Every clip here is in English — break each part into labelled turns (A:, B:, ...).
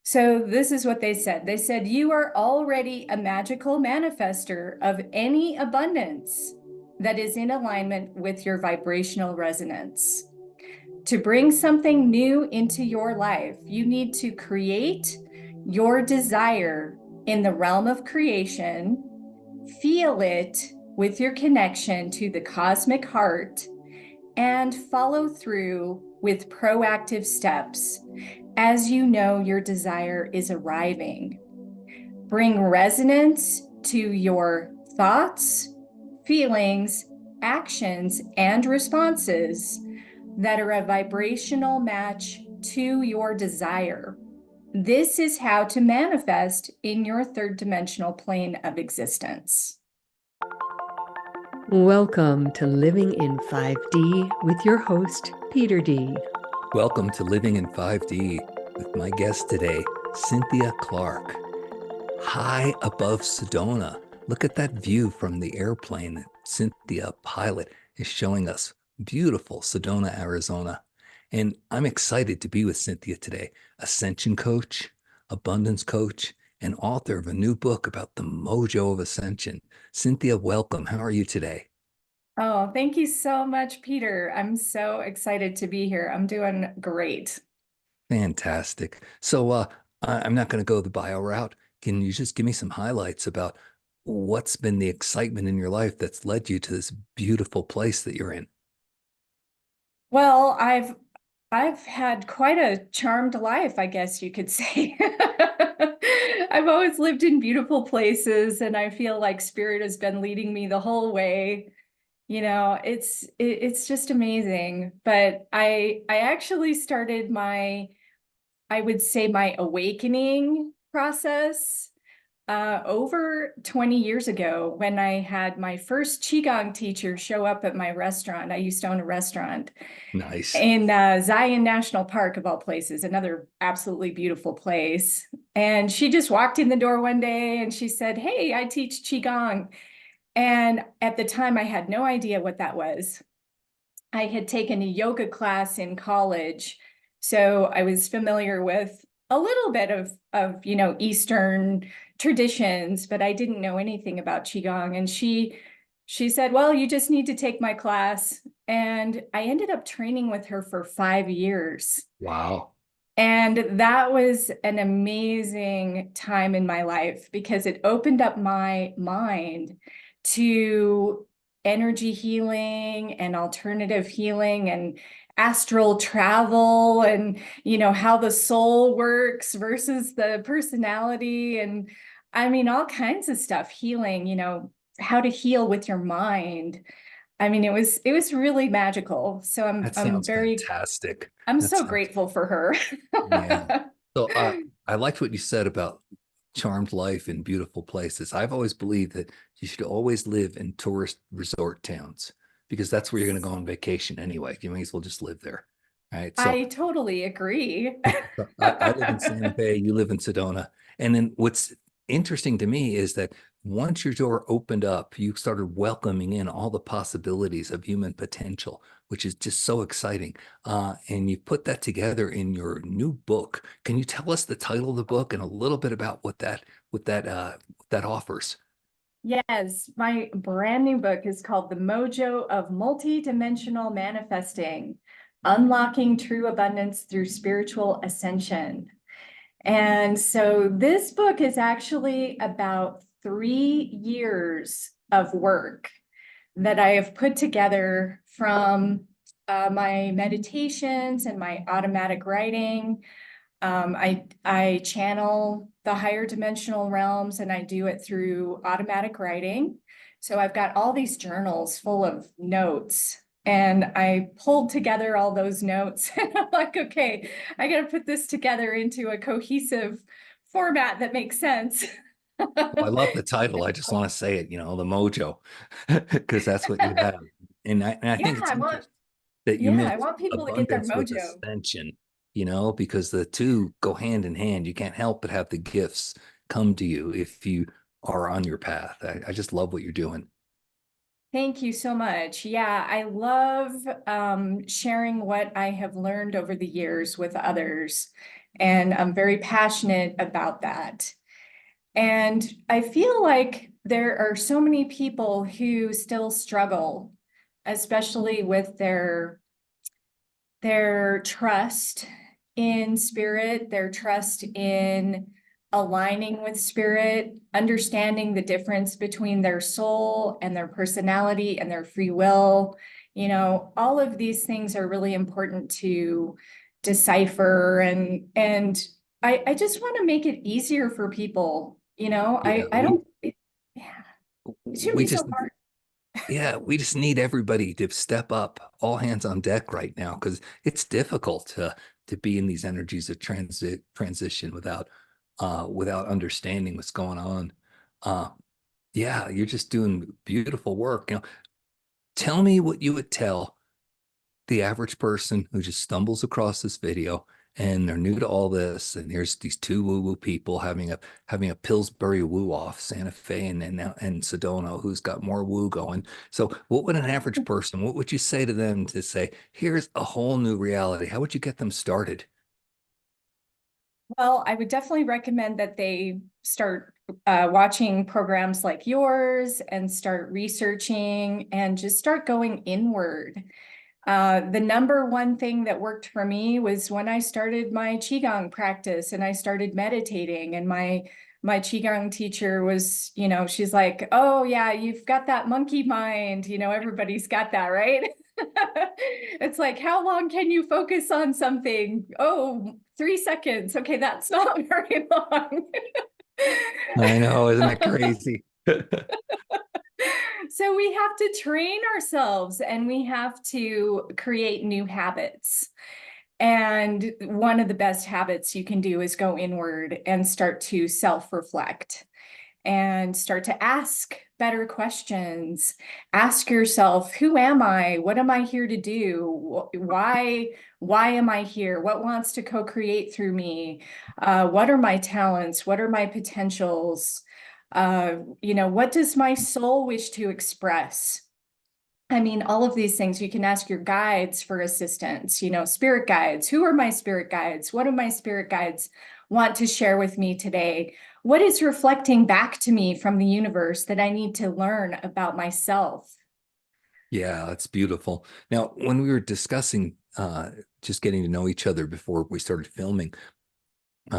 A: So this is what they said. They said, you are already a magical manifester of any abundance that is in alignment with your vibrational resonance. To bring something new into your life, you need to create your desire in the realm of creation, feel it with your connection to the cosmic heart, and follow through with proactive steps as you know your desire is arriving. Bring resonance to your thoughts, feelings, actions, and responses that are a vibrational match to your desire. This is how to manifest in your third dimensional plane of existence.
B: Welcome to Living in 5D with your host, Peter D.
C: Welcome to Living in 5D with my guest today, Cynthia Clark. High above Sedona. Look at that view from the airplane that Cynthia, pilot, is showing us. Beautiful Sedona, Arizona. And I'm excited to be with Cynthia today, Ascension coach, abundance coach, and author of a new book about the Mojo of Ascension. Cynthia, welcome. How are you today?
A: Oh, thank you so much, Peter. I'm so excited to be here. I'm doing great.
C: Fantastic. So I'm not going to go the bio route. Can you just give me some highlights about what's been the excitement in your life that's led you to this beautiful place that you're in?
A: Well, I've had quite a charmed life, I guess you could say. I've always lived in beautiful places, and I feel like spirit has been leading me the whole way. It's just amazing. But I actually started I would say my awakening process over 20 years ago when I had my first Qigong teacher show up at my restaurant. I used to own a restaurant
C: Nice.
A: in Zion National Park, of all places, another absolutely beautiful place. And she just walked in the door one day and she said, "Hey, I teach Qigong." And at the time, I had no idea what that was. I had taken a yoga class in college, so I was familiar with a little bit of Eastern traditions, but I didn't know anything about Qigong. And she said, "Well, you just need to take my class." And I ended up training with her for 5 years.
C: Wow.
A: And that was an amazing time in my life because it opened up my mind to energy healing and alternative healing and astral travel and how the soul works versus the personality, and I mean all kinds of stuff, healing, how to heal with your mind. I mean, it was really magical. So
C: That
A: I'm
C: sounds
A: very
C: fantastic.
A: I'm
C: That
A: so
C: sounds,
A: grateful for her.
C: yeah. So I liked what you said about charmed life in beautiful places. I've always believed that you should always live in tourist resort towns because that's where you're going to go on vacation anyway. You may as well just live there. Right. So
A: I totally agree.
C: So I live in Santa Fe, you live in Sedona. And then what's interesting to me is that once your door opened up, you started welcoming in all the possibilities of human potential, which is just so exciting. And you put that together in your new book. Can you tell us the title of the book and a little bit about what that offers?
A: Yes, my brand new book is called The Mojo of Multidimensional Manifesting, Unlocking True Abundance Through Spiritual Ascension. And so this book is actually about 3 years of work that I have put together from my meditations and my automatic writing. I channel the higher dimensional realms, and I do it through automatic writing. So I've got all these journals full of notes, and I pulled together all those notes. And I'm like, okay, I got to put this together into a cohesive format that makes sense.
C: Well, I love the title. I just want to say it, the mojo, because that's what you have. And I
A: Yeah,
C: think it's interesting that you
A: I
C: mix
A: want people to get their
C: abundance with
A: mojo.
C: ascension, because the two go hand in hand. You can't help but have the gifts come to you if you are on your path. I just love what you're doing.
A: Thank you so much. Yeah, I love sharing what I have learned over the years with others. And I'm very passionate about that. And I feel like there are so many people who still struggle, especially with their trust in spirit, their trust in aligning with spirit, understanding the difference between their soul and their personality and their free will. You know, all of these things are really important to decipher, and I just want to make it easier for people. You know,
C: Yeah,
A: I don't, yeah, it shouldn't
C: we
A: be so
C: just
A: hard.
C: yeah, we just need everybody to step up, all hands on deck right now, because it's difficult to be in these energies of transition without understanding what's going on. Uh, yeah, you're just doing beautiful work. Tell me what you would tell the average person who just stumbles across this video and they're new to all this, and here's these two woo-woo people having a Pillsbury woo off, Santa Fe and Sedona, who's got more woo going. So what would an average person, what would you say to them to say, here's a whole new reality? How would you get them started?
A: Well, I would definitely recommend that they start watching programs like yours and start researching and just start going inward. The number one thing that worked for me was when I started my Qigong practice and I started meditating, and my Qigong teacher was, you know, she's like, oh yeah, you've got that monkey mind, you know, everybody's got that, right? It's like, how long can you focus on something? Oh, 3 seconds. Okay, that's not very long.
C: I know, isn't that crazy?
A: So we have to train ourselves and we have to create new habits. And one of the best habits you can do is go inward and start to self-reflect and start to ask better questions. Ask yourself, who am I? What am I here to do? Why am I here? What wants to co-create through me? What are my talents? What are my potentials? You know, what does my soul wish to express? I mean, all of these things, you can ask your guides for assistance, you know, spirit guides. Who are my spirit guides? What do my spirit guides want to share with me today? What is reflecting back to me from the universe that I need to learn about myself?
C: Yeah, that's beautiful. Now, when we were discussing just getting to know each other before we started filming,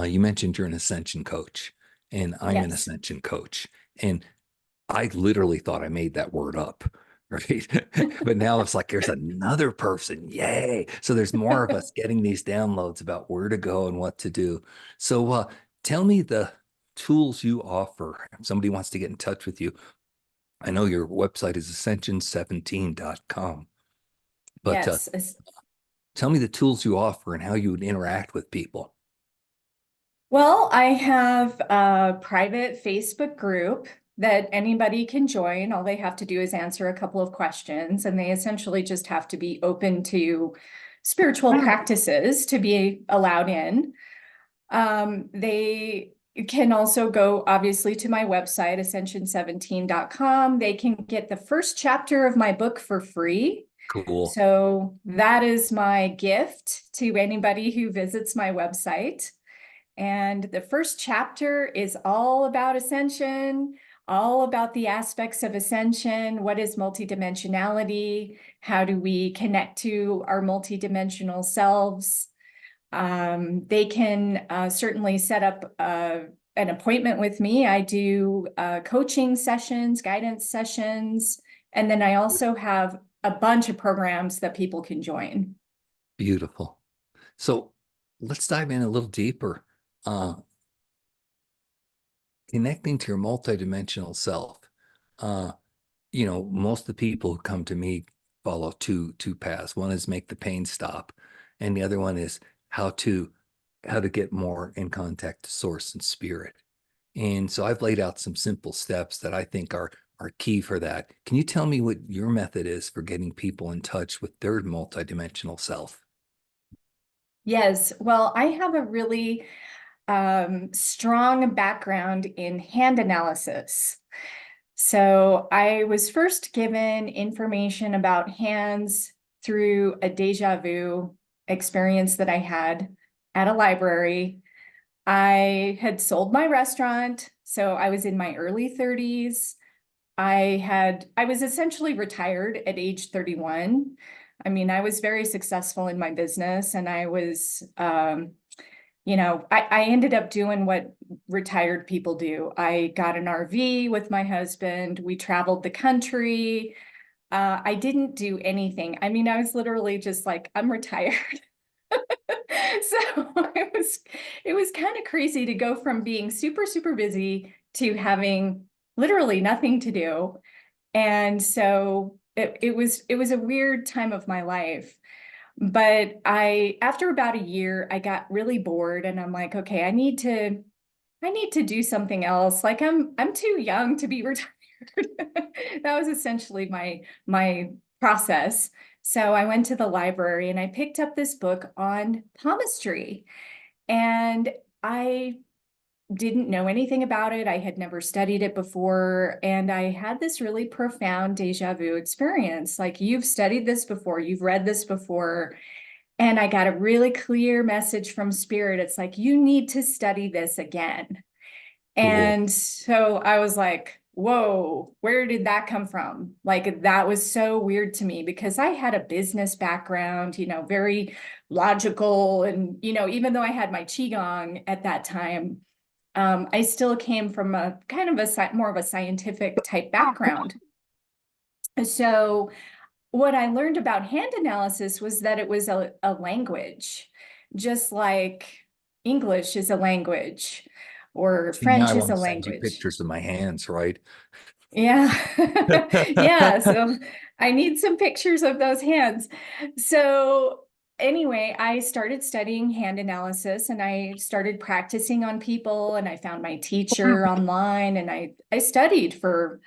C: you mentioned you're an Ascension coach, and I'm an
A: Yes.
C: Ascension coach. And I literally thought I made that word up, right? But now it's like there's another person. Yay. So there's more of us getting these downloads about where to go and what to do. So tell me the tools you offer. If somebody wants to get in touch with you, I know your website is ascension17.com, but
A: Yes.
C: tell me the tools you offer and how you would interact with people.
A: Well, I have a private Facebook group that anybody can join. All they have to do is answer a couple of questions, and they essentially just have to be open to spiritual practices to be allowed in. They can also go obviously to my website, ascension17.com. They can get the first chapter of my book for free.
C: Cool.
A: So that is my gift to anybody who visits my website. And the first chapter is all about ascension, all about the aspects of ascension. What is multidimensionality? How do we connect to our multidimensional selves? They can certainly set up an appointment with me. I do coaching sessions, guidance sessions, and then I also have a bunch of programs that people can join.
C: Beautiful. So let's dive in a little deeper. Uh, Connecting to your multidimensional self. Uh, most of the people who come to me follow two paths. One is make the pain stop, and the other one is how to get more in contact to source and spirit. And so I've laid out some simple steps that I think are key for that. Can you tell me what your method is for getting people in touch with their multidimensional self?
A: Yes, well, I have a really strong background in hand analysis. So I was first given information about hands through a deja vu experience that I had at a library. I had sold my restaurant, so I was in my early 30s. I was essentially retired at age 31. I mean, I was very successful in my business, and I was, I ended up doing what retired people do. I got an RV with my husband. We traveled the country. I didn't do anything. I mean, I was literally just like, I'm retired. So it was kind of crazy to go from being super, super busy to having literally nothing to do. And so it was a weird time of my life. But after about a year, I got really bored, and I'm like, okay, I need to do something else. Like I'm too young to be retired. That was essentially my process. So I went to the library and I picked up this book on palmistry. And I didn't know anything about it. I had never studied it before. And I had this really profound deja vu experience. Like, you've studied this before, you've read this before. And I got a really clear message from Spirit. It's like, you need to study this again.
C: Cool.
A: And so I was like, whoa, where did that come from? Like, that was so weird to me because I had a business background, very logical. And, even though I had my Qigong at that time, I still came from a kind of more of a scientific type background. So what I learned about hand analysis was that it was a language, just like English is a language or
C: See, now I
A: French is
C: want
A: a
C: to send you
A: language.
C: pictures of my hands, right?
A: Yeah. Yeah. So I need some pictures of those hands. So anyway, I started studying hand analysis and I started practicing on people, and I found my teacher online, and I studied for,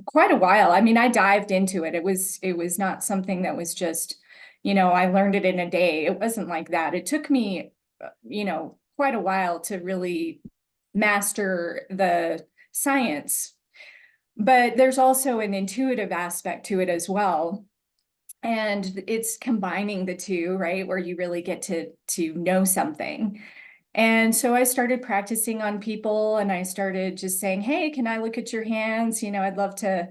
A: quite a while. I mean, I dived into it. It was not something that was just, I learned it in a day. It wasn't like that. It took me, quite a while to really master the science. But there's also an intuitive aspect to it as well. And it's combining the two, right? Where you really get to know something. And so I started practicing on people, and I started just saying, hey, can I look at your hands? I'd love to,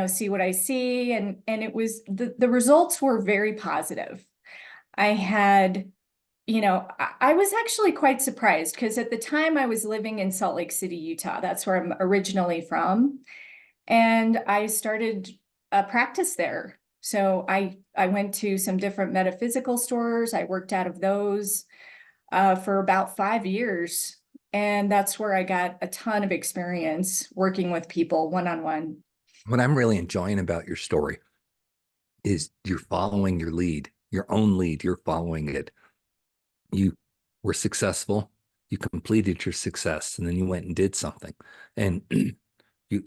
A: see what I see. And it was the results were very positive. I had, I was actually quite surprised because at the time I was living in Salt Lake City, Utah. That's where I'm originally from. And I started a practice there. So I went to some different metaphysical stores. I worked out of those for about 5 years. And that's where I got a ton of experience working with people one-on-one.
C: What I'm really enjoying about your story is you're following your lead, your own lead. You're following it. You were successful. You completed your success, and then you went and did something. And you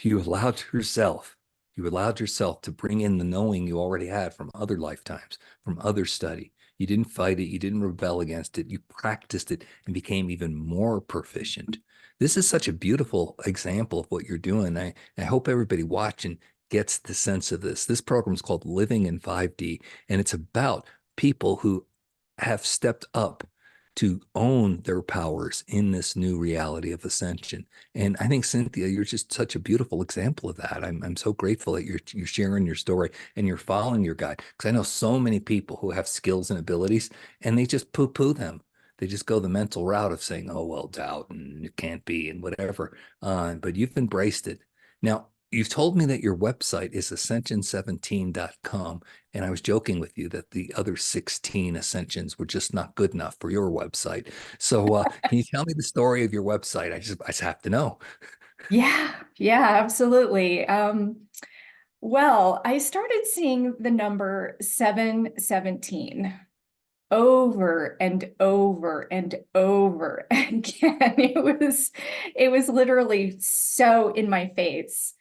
C: you allowed yourself to bring in the knowing you already had from other lifetimes, from other study. You didn't fight it, you didn't rebel against it, you practiced it and became even more proficient. This is such a beautiful example of what you're doing. I hope everybody watching gets the sense of this. This program is called Living in 5D, and it's about people who have stepped up to own their powers in this new reality of ascension. And I think, Cynthia, you're just such a beautiful example of that. I'm so grateful that you're sharing your story and you're following your guide, because I know so many people who have skills and abilities and they just poo-poo them. They just go the mental route of saying, oh, well, doubt and it can't be and whatever. But you've embraced it. Now, you've told me that your website is ascension17.com. And I was joking with you that the other 16 ascensions were just not good enough for your website. So can you tell me the story of your website? I just have to know.
A: Yeah, yeah, absolutely. Well, I started seeing the number 717 over and over and over again. It was literally so in my face.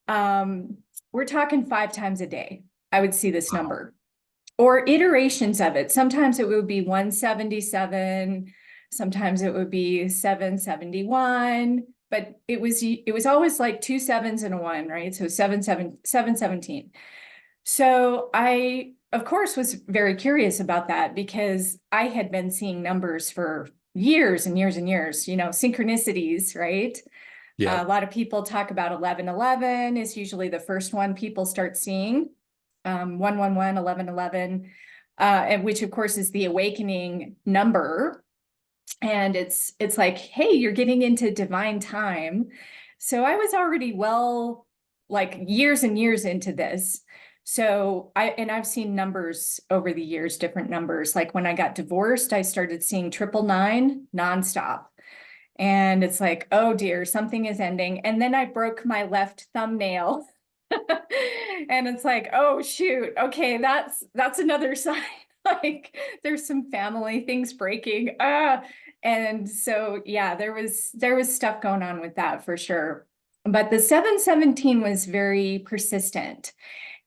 A: We're talking 5 times a day. I would see this
C: Wow.
A: number or iterations of it. Sometimes it would be 177, sometimes it would be 771, but it was always like two sevens and a one, right? So 717. So I of course, was very curious about that because I had been seeing numbers for years and years and years, synchronicities, right? A
C: Yep.
A: lot of people talk about 1111 is usually the first one people start seeing. 111, 1111, and which of course is the awakening number. And it's like, hey, you're getting into divine time. So I was already like years and years into this. So I've seen numbers over the years, different numbers. Like when I got divorced, I started seeing 999 nonstop. And it's like, oh dear, something is ending. And then I broke my left thumbnail. And it's like, oh shoot, okay, that's another sign. Like there's some family things breaking. And so yeah, there was stuff going on with that for sure. But the 717 was very persistent.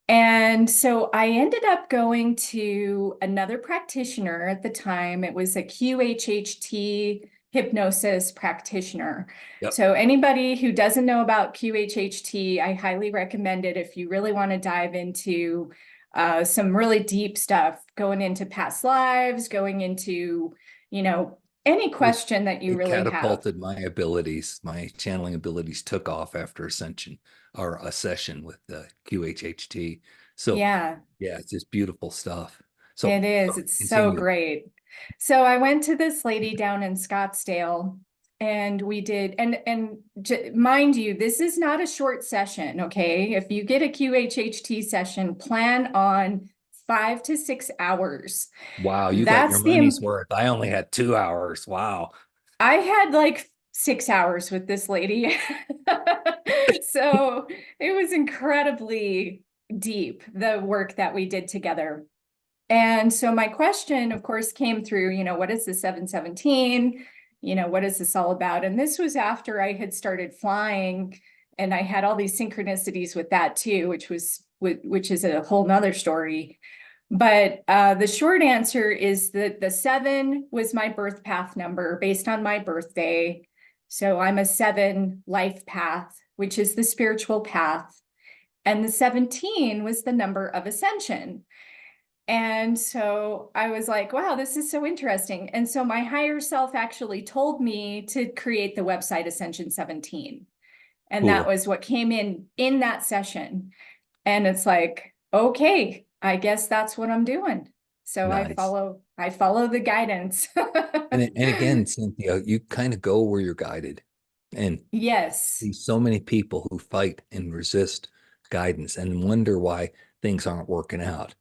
A: And so I ended up going to another practitioner at the time. It was a QHHT hypnosis practitioner.
C: Yep.
A: So anybody who doesn't know about QHHT, I highly recommend it if you really want to dive into some really deep stuff, going into past lives, going into, any question that you
C: It
A: really have.
C: catapulted my abilities. My channeling abilities took off after Ascension or a session with the QHHT. So
A: Yeah.
C: yeah, it's just beautiful stuff. So
A: It is. It's so
C: continue.
A: great. So I went to this lady down in Scottsdale and we did, and mind you, this is not a short session, okay? If you get a QHHT session, plan on 5 to 6 hours.
C: Wow, you got your
A: That's the,
C: money's worth. I only had 2 hours. Wow.
A: I had like 6 hours with this lady. So it was incredibly deep, the work that we did together. And so my question, of course, came through, what is the 717? What is this all about? And this was after I had started flying and I had all these synchronicities with that too, which is a whole nother story. But the short answer is that the 7 was my birth path number based on my birthday. So I'm a 7 life path, which is the spiritual path. And the 17 was the number of ascension. And so I was like, wow, this is so interesting. And so my higher self actually told me to create the website Ascension 17. And that
C: Cool.
A: was what came in that session. And it's like, okay, I guess that's what I'm doing. So
C: Nice.
A: I follow the guidance.
C: And again, Cynthia, you kind of go where you're guided. And
A: Yes.
C: see so many people who fight and resist guidance and wonder why things aren't working out.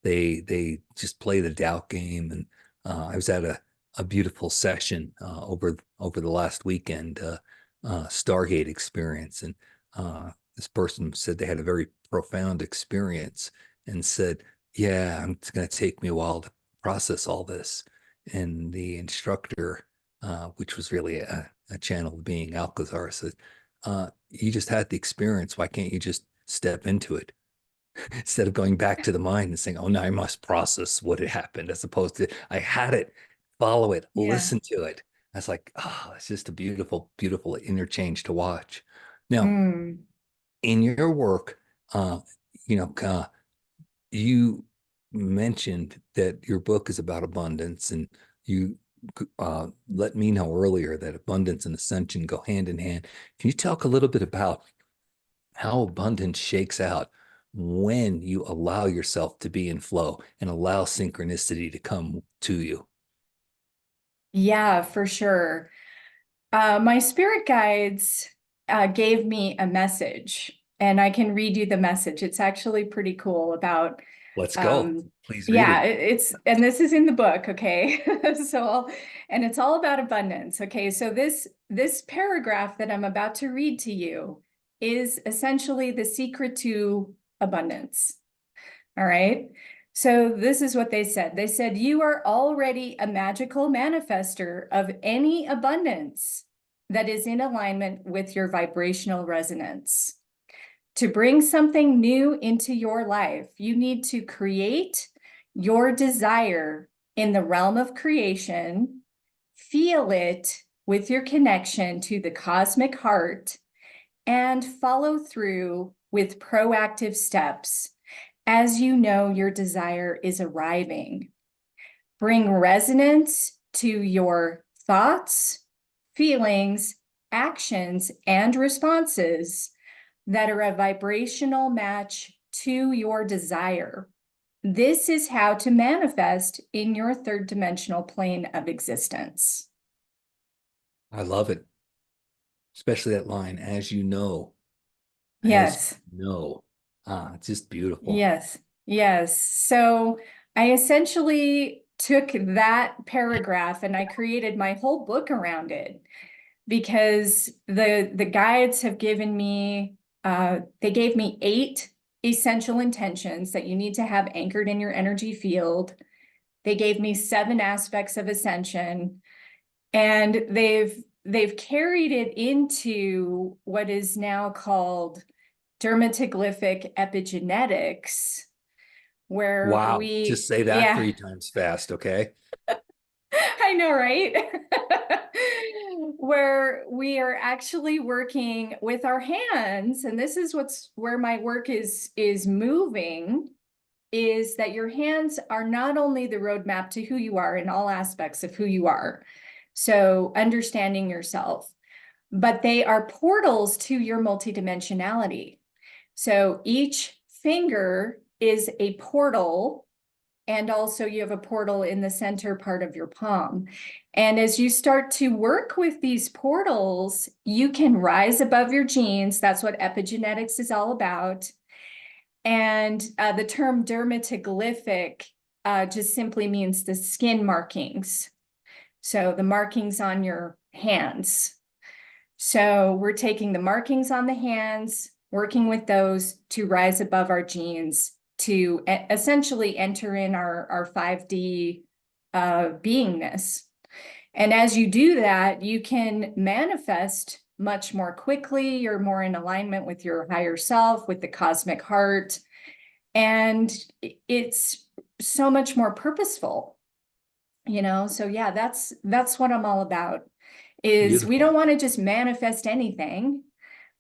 C: They just play the doubt game. And I was at a beautiful session over the last weekend, Stargate experience, and this person said they had a very profound experience and said, "Yeah, it's going to take me a while to process all this." And the instructor, which was really a channel being Alcazar, said, "You just had the experience. Why can't you just step into it?" Instead of going back to the mind and saying, "Oh, now I must process what had happened," as opposed to, "I had it, follow it,
A: Yeah.
C: listen to it." That's like, oh, it's just a beautiful, beautiful interchange to watch. Now,
A: Mm.
C: in your work, uh, you know, you mentioned that your book is about abundance, and you let me know earlier that abundance and ascension go hand in hand. Can you talk a little bit about how abundance shakes out when you allow yourself to be in flow and allow synchronicity to come to you?
A: Yeah, for sure. My spirit guides gave me a message, and I can read you the message. It's actually pretty cool about,
C: Let's go.
A: um,
C: Please read
A: yeah,
C: it.
A: and this is in the book, okay? And it's all about abundance, okay? So this paragraph that I'm about to read to you is essentially the secret to abundance. All right. So this is what they said. They said, you are already a magical manifester of any abundance that is in alignment with your vibrational resonance. To bring something new into your life, you need to create your desire in the realm of creation, feel it with your connection to the cosmic heart, and follow through with proactive steps as you know your desire is arriving. Bring resonance to your thoughts, feelings, actions, and responses that are a vibrational match to your desire. This is how to manifest in your third dimensional plane of existence.
C: I love it. Especially that line, as you know,
A: Yes.
C: it's just beautiful.
A: Yes. Yes. So I essentially took that paragraph and I created my whole book around it, because the guides have given me they gave me 8 essential intentions that you need to have anchored in your energy field. They gave me 7 aspects of ascension, and they've carried it into what is now called dermatoglyphic epigenetics, where
C: Wow.
A: we,
C: Just say that
A: yeah,
C: 3 times fast, okay?
A: I know, right? Where we are actually working with our hands, and this is where my work is moving, is that your hands are not only the roadmap to who you are in all aspects of who you are, so understanding yourself, but they are portals to your multidimensionality. So each finger is a portal, and also you have a portal in the center part of your palm. And as you start to work with these portals, you can rise above your genes. That's what epigenetics is all about. And the term dermatoglyphic just simply means the skin markings. So the markings on your hands. So we're taking the markings on the hands, working with those to rise above our genes, to essentially enter in our 5D beingness. And as you do that, you can manifest much more quickly. You're more in alignment with your higher self, with the cosmic heart. And it's so much more purposeful, you know? So yeah, that's what I'm all about, is we
C: Beautiful.
A: don't want to just manifest anything.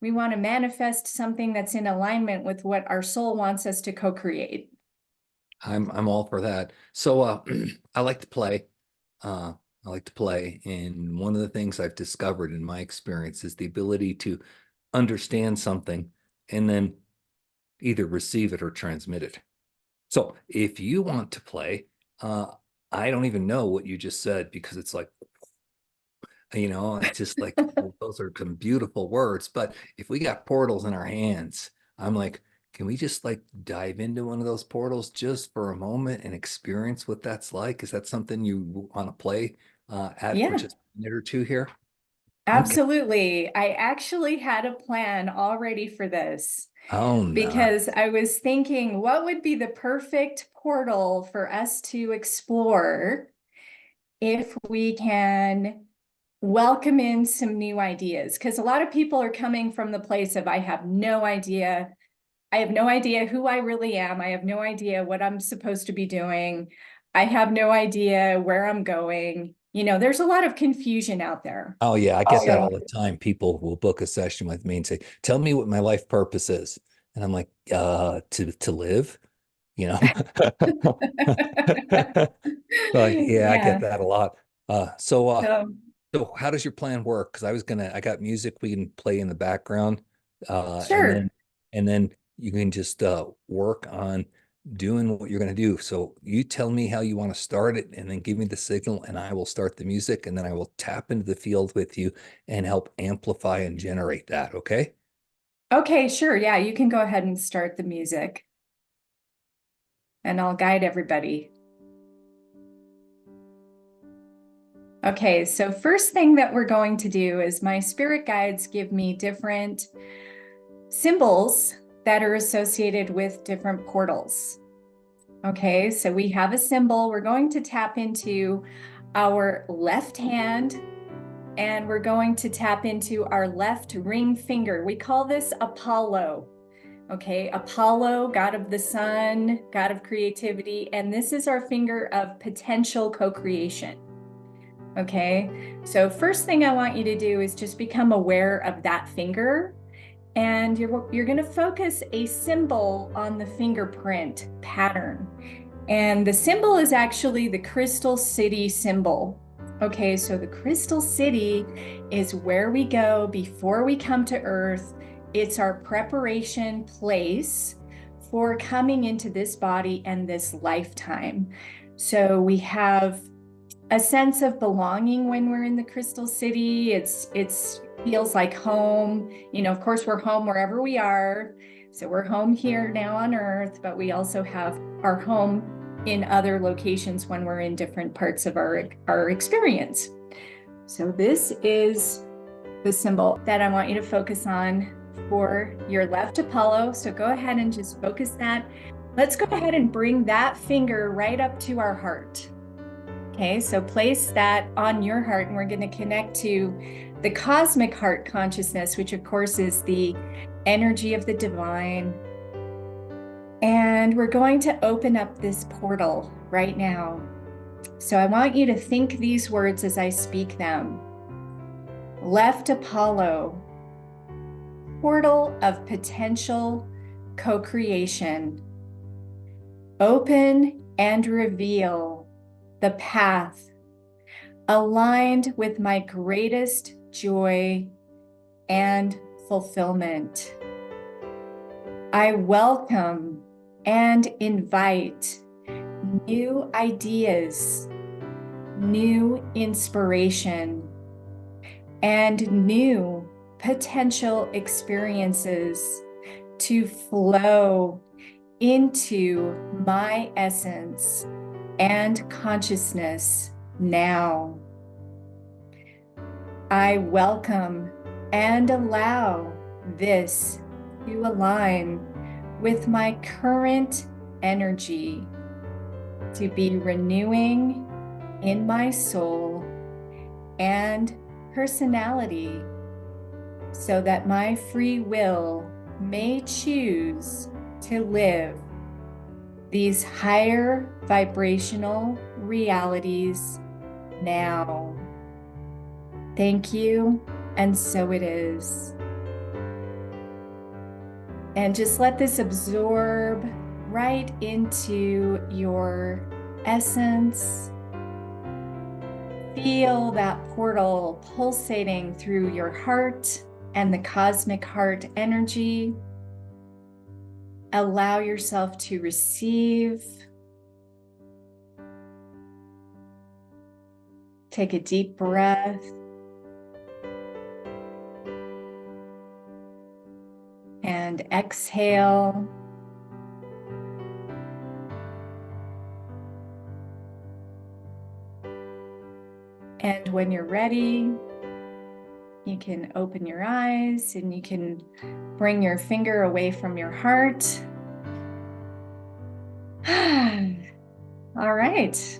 A: We want to manifest something that's in alignment with what our soul wants us to co-create.
C: I'm all for that. So I like to play. I like to play. And one of the things I've discovered in my experience is the ability to understand something and then either receive it or transmit it. So if you want to play, I don't even know what you just said because it's like, it's just like those are some beautiful words. But if we got portals in our hands, I'm like, can we just like dive into one of those portals just for a moment and experience what that's like? Is that something you want to play at for
A: Yeah,
C: just a minute or two here? Okay.
A: absolutely. I actually had a plan already for this,
C: Oh, no.
A: because I was thinking, what would be the perfect portal for us to explore if we can welcome in some new ideas? Because a lot of people are coming from the place of, I have no idea. I have no idea who I really am. I have no idea what I'm supposed to be doing. I have no idea where I'm going. You know, there's a lot of confusion out there.
C: Oh, yeah. I
A: Oh,
C: get that
A: yeah.
C: all the time. People will book a session with me and say, tell me what my life purpose is. And I'm like, to live, you know? But yeah, I get
A: Yeah.
C: that a lot. Uh, so, uh,
A: So,
C: so how does your plan work? Because I got music we can play in the background, uh, and
A: sure.
C: then, and then you can just work on doing what you're going to do. So you tell me how you want to start it, and then give me the signal, and I will start the music, and then I will tap into the field with you and help amplify and generate that. Okay?
A: Okay, sure. Yeah, you can go ahead and start the music and I'll guide everybody. Okay, so first thing that we're going to do is my spirit guides give me different symbols that are associated with different portals. Okay, so we have a symbol. We're going to tap into our left hand, and we're going to tap into our left ring finger. We call this Apollo. Okay, Apollo, god of the sun, god of creativity, and this is our finger of potential co-creation. Okay, so first thing I want you to do is just become aware of that finger And you're going to focus a symbol on the fingerprint pattern. And the symbol is actually the Crystal City symbol. Okay, so the Crystal City is where we go before we come to Earth. It's our preparation place for coming into this body and this lifetime. So we have a sense of belonging when we're in the Crystal City. It's feels like home. You know, of course, we're home wherever we are. So we're home here now on Earth, but we also have our home in other locations when we're in different parts of our experience. So this is the symbol that I want you to focus on for your left Apollo. So go ahead and just focus that. Let's go ahead and bring that finger right up to our heart. Okay, so place that on your heart, and we're going to connect to the cosmic heart consciousness, which of course is the energy of the divine. And we're going to open up this portal right now. So I want you to think these words as I speak them. Left Apollo, portal of potential co-creation. Open and reveal the path aligned with my greatest joy and fulfillment. I welcome and invite new ideas, new inspiration, and new potential experiences to flow into my essence and consciousness now. I welcome and allow this to align with my current energy, to be renewing in my soul and personality, so that my free will may choose to live these higher vibrational realities now. Thank you, and so it is. And just let this absorb right into your essence. Feel that portal pulsating through your heart and the cosmic heart energy. Allow yourself to receive. Take a deep breath. And exhale. And when you're ready, you can open your eyes and you can bring your finger away from your heart. All right.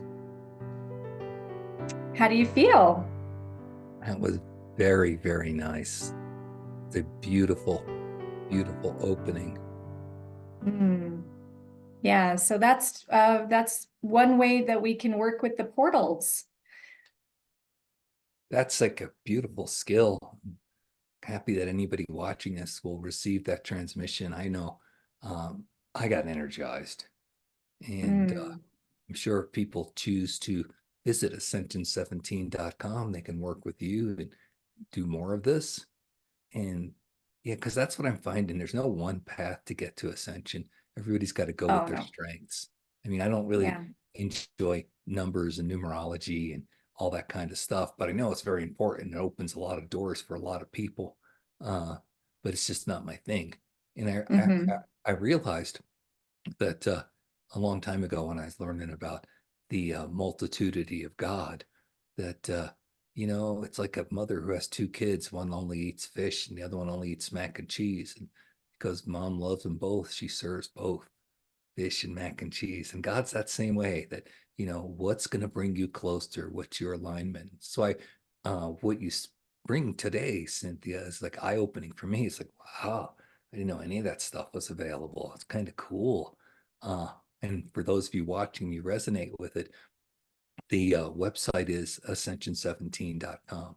A: How do you feel?
C: That was very, very nice. It's a beautiful, beautiful opening.
A: Yeah, so that's one way that we can work with the portals.
C: That's like a beautiful skill. I'm happy that anybody watching this will receive that transmission. I know I got energized, and I'm sure if people choose to visit ascension17.com, they can work with you and do more of this. And yeah, because that's what I'm finding. There's no one path to get to ascension. Everybody's got to go with their strengths. I mean, I don't really enjoy numbers and numerology and all that kind of stuff, but I know it's very important. It opens a lot of doors for a lot of people, but it's just not my thing. And I realized that a long time ago when I was learning about the multitudity of God, that it's like a mother who has two kids. One only eats fish and the other one only eats mac and cheese. And because mom loves them both, she serves both fish and mac and cheese. And God's that same way, that, what's going to bring you closer? What's your alignment? So what you bring today, Cynthia, is like eye-opening for me. It's like, wow, I didn't know any of that stuff was available. It's kind of cool. And for those of you watching, you resonate with it. The website is ascension17.com.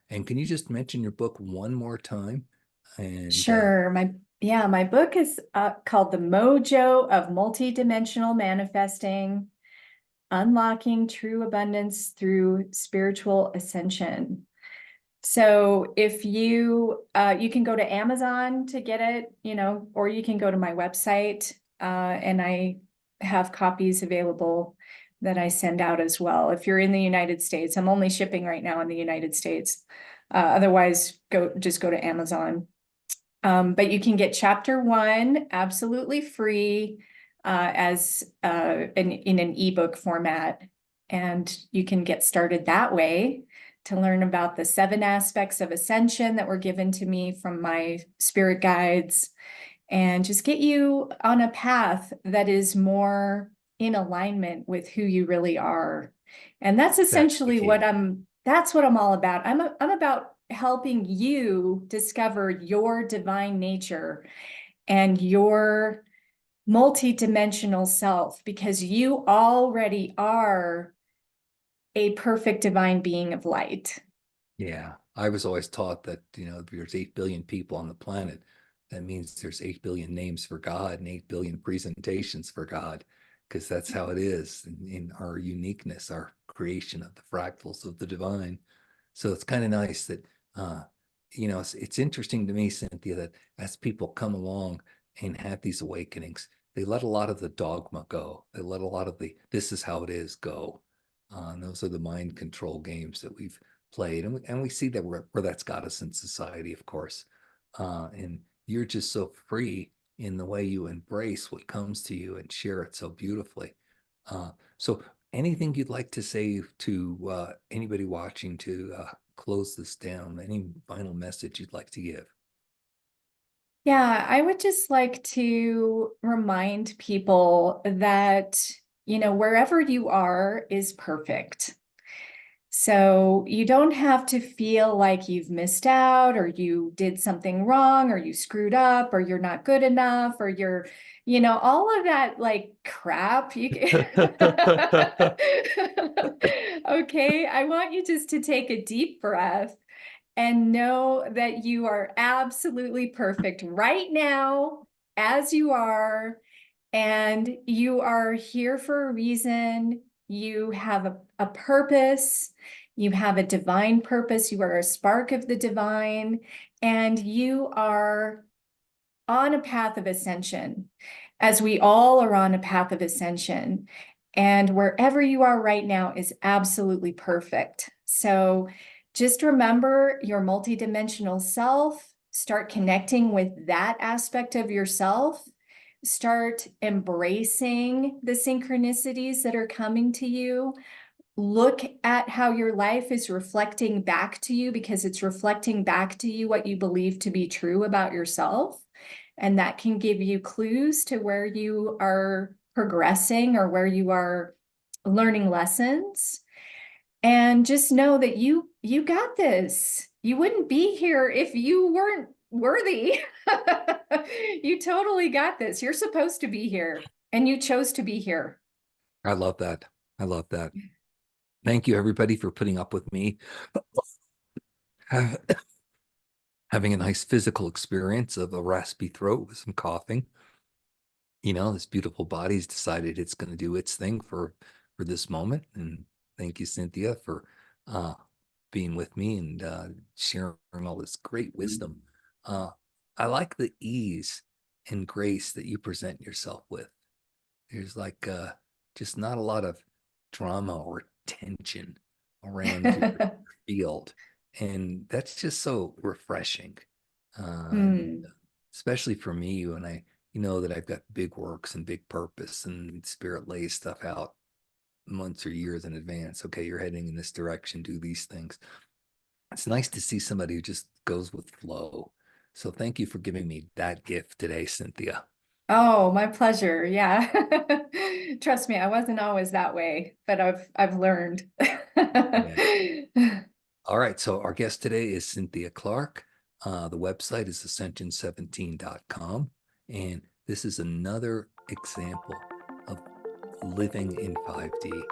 C: And can you just mention your book one more time? And
A: Sure. My book is called The Mojo of Multidimensional Manifesting, Unlocking True Abundance Through Spiritual Ascension. So if you can go to Amazon to get it, or you can go to my website, and I have copies available that I send out as well. If you're in the United States, I'm only shipping right now in the United States. Otherwise, just go to Amazon. But you can get chapter 1 absolutely free, as in an ebook format, and you can get started that way to learn about the 7 aspects of ascension that were given to me from my spirit guides, and just get you on a path that is more in alignment with who you really are. And that's
C: that's the
A: essentially
C: key.
A: that's what I'm all about. I'm about helping you discover your divine nature and your multidimensional self, because you already are a perfect divine being of light.
C: Yeah. I was always taught that, there's 8 billion people on the planet. That means there's 8 billion names for God and 8 billion presentations for God, because that's how it is in our uniqueness, our creation of the fractals of the divine. So it's kind of nice that, it's interesting to me, Cynthia, that as people come along and have these awakenings, they let a lot of the dogma go. They let a lot of the, this is how it is, go. And those are the mind control games that we've played. And we see that where that's got us in society, of course. And you're just so free in the way you embrace what comes to you and share it so beautifully. So anything you'd like to say to anybody watching to close this down? Any final message you'd like to give?
A: Yeah, I would just like to remind people that, wherever you are is perfect. So you don't have to feel like you've missed out, or you did something wrong, or you screwed up, or you're not good enough, or you're, all of that like crap. Okay, I want you just to take a deep breath and know that you are absolutely perfect right now as you are, and you are here for a reason. You have a purpose. You have a divine purpose. You are a spark of the divine, and you are on a path of ascension, as we all are on a path of ascension. And wherever you are right now is absolutely perfect. So just remember your multidimensional self, start connecting with that aspect of yourself, start embracing the synchronicities that are coming to you. Look at how your life is reflecting back to you, because it's reflecting back to you what you believe to be true about yourself. And that can give you clues to where you are progressing or where you are learning lessons. And just know that you got this. You wouldn't be here if you weren't worthy. You totally got this. You're supposed to be here, and you chose to be here.
C: I love that. I love that. Thank you, everybody, for putting up with me having a nice physical experience of a raspy throat with some coughing. This beautiful body's decided it's going to do its thing for this moment. And thank you, Cynthia, for being with me and sharing all this great wisdom. I like the ease and grace that you present yourself with. There's like just not a lot of drama or tension around your field. And that's just so refreshing. And
A: Hmm.
C: especially for me when I know that I've got big works and big purpose and spirit lays stuff out months or years in advance. Okay, you're heading in this direction, do these things. It's nice to see somebody who just goes with flow. So thank you for giving me that gift today, Cynthia.
A: Oh, my pleasure. Yeah. Trust me, I wasn't always that way, but I've learned.
C: Yeah. All right. So our guest today is Cynthia Clark. The website is ascension17.com. And this is another example of living in 5D.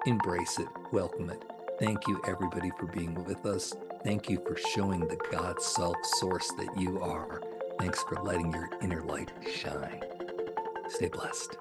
C: Embrace it, welcome it. Thank you, everybody, for being with us. Thank you for showing the God self source that you are. Thanks for letting your inner light shine. Stay blessed.